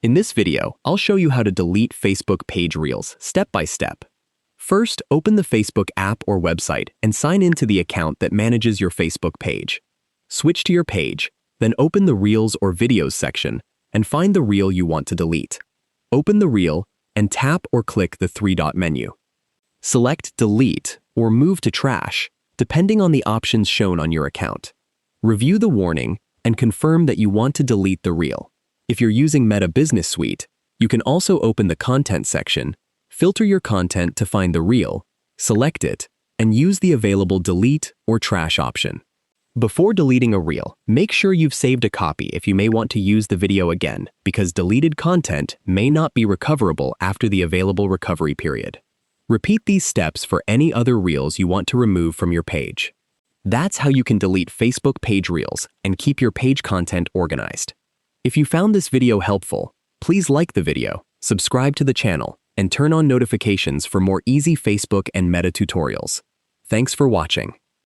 In this video, I'll show you how to delete Facebook page Reels step by step. First, open the Facebook app or website and sign in to the account that manages your Facebook page. Switch to your page, then open the Reels or Videos section and find the reel you want to delete. Open the reel and tap or click the three-dot menu. Select Delete or Move to Trash, depending on the options shown on your account. Review the warning and confirm that you want to delete the reel. If you're using Meta Business Suite, you can also open the Content section, filter your content to find the reel, select it, and use the available Delete or Trash option. Before deleting a reel, make sure you've saved a copy if you may want to use the video again, because deleted content may not be recoverable after the available recovery period. Repeat these steps for any other reels you want to remove from your page. That's how you can delete Facebook page Reels and keep your page content organized. If you found this video helpful, please like the video, subscribe to the channel, and turn on notifications for more easy Facebook and Meta tutorials. Thanks for watching.